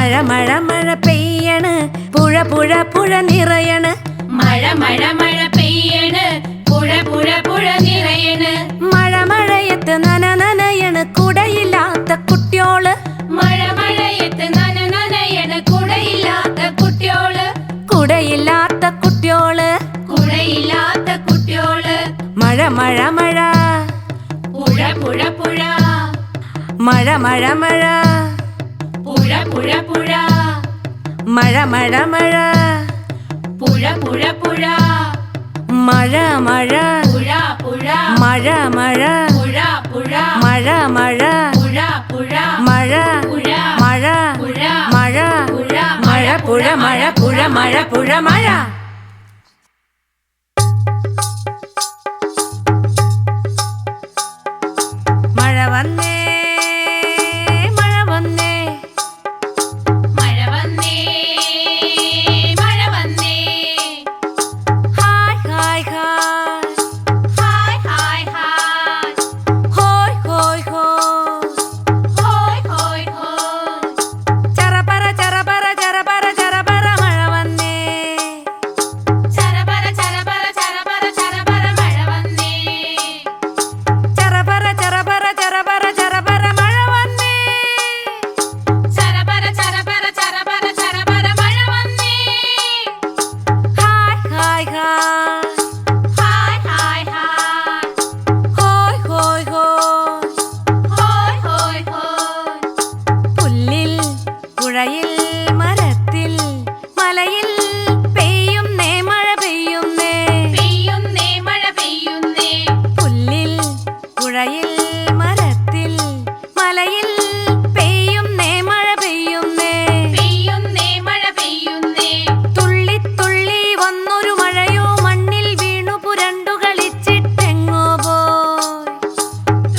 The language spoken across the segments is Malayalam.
മഴ മഴ മഴ പെയ്യണ് പുഴ പുഴ പുഴ നിറയണ് മഴ മഴ മഴ പെയ്യണ് പുഴ പുഴ പുഴ നിറയണ് മഴ മഴയത്ത് നനയണ് കുടയില്ലാത്ത കുട്ടിയോള് മഴ മഴയത്ത് നനയണ് കുടയില്ലാത്ത കുട്ടിയോള് കുടയില്ലാത്ത കുട്ടിയോള് കുടയില്ലാത്ത കുട്ടിയോള് മഴ മഴ മഴ പുഴ പുഴ പുഴ മഴ മഴ മഴ പുഴ പുഴ പുഴ മഴ മഴ മഴ പുഴ പുഴ പുഴ മഴ മഴ പുഴ പുഴ മഴ മഴ പുഴ പുഴ മഴ മഴ പുഴ പുഴ മഴ പുഴ മഴ പുഴ മഴ പുഴ മഴ പുഴ മഴ പുഴ മഴ പുഴ മഴ മഴ വന്നേ മഴ വന്നേ മഴ വന്നേ മഴ വന്നേ hi hi hi hi hi hi ഹോയ് ഹോയ് ഹോയ് ഹോയ് ഹോയ് ഹോയ് ചറപറ ചറപറ ചറപറ ചറപറ മഴ വന്നേ ചരപര ചരപര ചരപര ചരപര മഴ വന്നേ ചറപറ ചറപറ ചറപറ ചറപറ മഴ വന്നേ ചരപര ചരപര ചരപര ചരപര മഴ വന്നേ hi hi hi hi hi hi ഹോയ് ഹോയ് ഹോയ് ഹോയ് ഹോയ് ഹോയ് പുല്ലിൽ പുഴയിൽ മരത്തിൽ മലയിൽ പെയ്യുന്നേ മഴ പെയ്യുന്നേ പെയ്യുന്നേ മഴ പെയ്യുന്നേ പുല്ലിൽ പുഴയിൽ മരത്തിൽ മലയിൽ പെയ്യുന്നേ മഴ പെയ്യുന്നേ പെയ്യുന്നേ മഴ പെയ്യുന്നേ തുള്ളി തുള്ളി വന്നൊരു മഴയോ മണ്ണിൽ വീണു പുരണ്ടു കളിച്ചിട്ടെങ്ങോ പോയി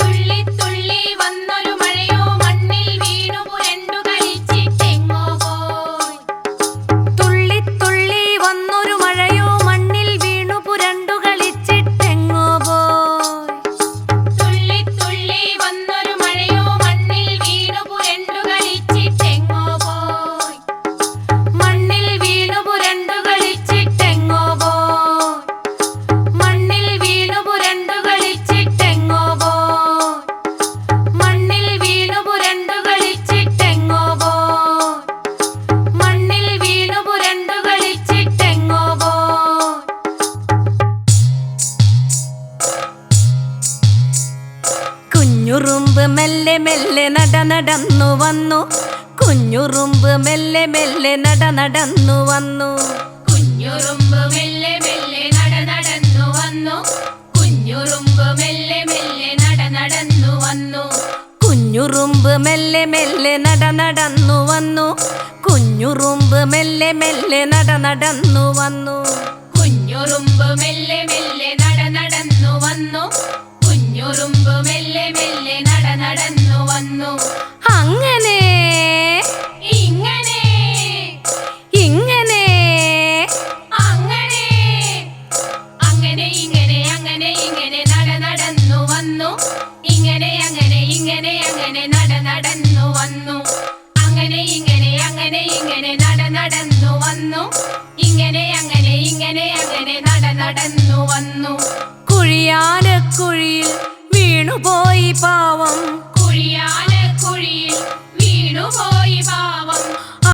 തുള്ളി തുള്ളി വന്നൊരു മഴയോ മണ്ണിൽ വീണു പുരണ്ടു കളിച്ചിട്ടെങ്ങോ പോയി തുള്ളി തുള്ളി വന്നൊരു മഴയോ മണ്ണിൽ വീണു പുരണ്ടു കളിച്ചിട്ടെങ്ങോ പോയി തുള്ളി തുള്ളി വന്നൊരു മഴയോ മണ്ണിൽ വീണു പുരണ്ടു കളിച്ചിട്ടെങ്ങോ പോയി മണ്ണിൽ വീണു പുരണ്ടു കളിച്ചിട്ടെങ്ങോ പോയി മണ്ണിൽ വീണു പുരണ്ടു കളിച്ചിട്ടെങ്ങോ പോയി മണ്ണിൽ വീണു പുരണ്ടു കളിച്ചിട്ടെങ്ങോ പോയി മണ്ണിൽ വീണു പുരണ്ടു കളിച്ചിട്ടെങ്ങോ പോയി കുഞ്ഞുറുമ്പ് മെല്ലെ മെല്ലെ നടന്നു വന്നു കുഞ്ഞുറുമ്പ് മെല്ലെ മെല്ലെ നടന്നു വന്നു കുഞ്ഞുറുമ്പ് മെല്ലെ മെല്ലെ നടന്നു വന്നു കുഞ്ഞുറുമ്പ് മെല്ലെ മെല്ലെ നടന്നു വന്നു കുഞ്ഞുറുമ്പ് മെല്ലെ മെല്ലെ നടന്നു വന്നു കുഞ്ഞുറുമ്പ് മെല്ലെ മെല്ലെ നടന്നു വന്നു കുഞ്ഞുറുമ്പ് മെല്ലെ മെല്ലെ നടന്നു വന്നു കുഞ്ഞുറുമ്പ് മെല്ലെ മെല്ലെ നടന്നു വന്നു അങ്ങനെ ഇങ്ങനെ ഇങ്ങനെ അങ്ങനെ അങ്ങനെ ഇങ്ങനെ അങ്ങനെ ഇങ്ങനെ നടന്നു വന്നു ഇങ്ങനെ അങ്ങനെ ഇങ്ങനെ അങ്ങനെ നടന്നു വന്നു അങ്ങനെ ഇങ്ങനെ അങ്ങനെ ഇങ്ങനെ നടന്നു വന്നു ഇങ്ങനെ അങ്ങനെ ഇങ്ങനെ അങ്ങനെ നടന്നു വന്നു കുഴിയാനക്കുഴിയിൽ വീണുപോയി പാവം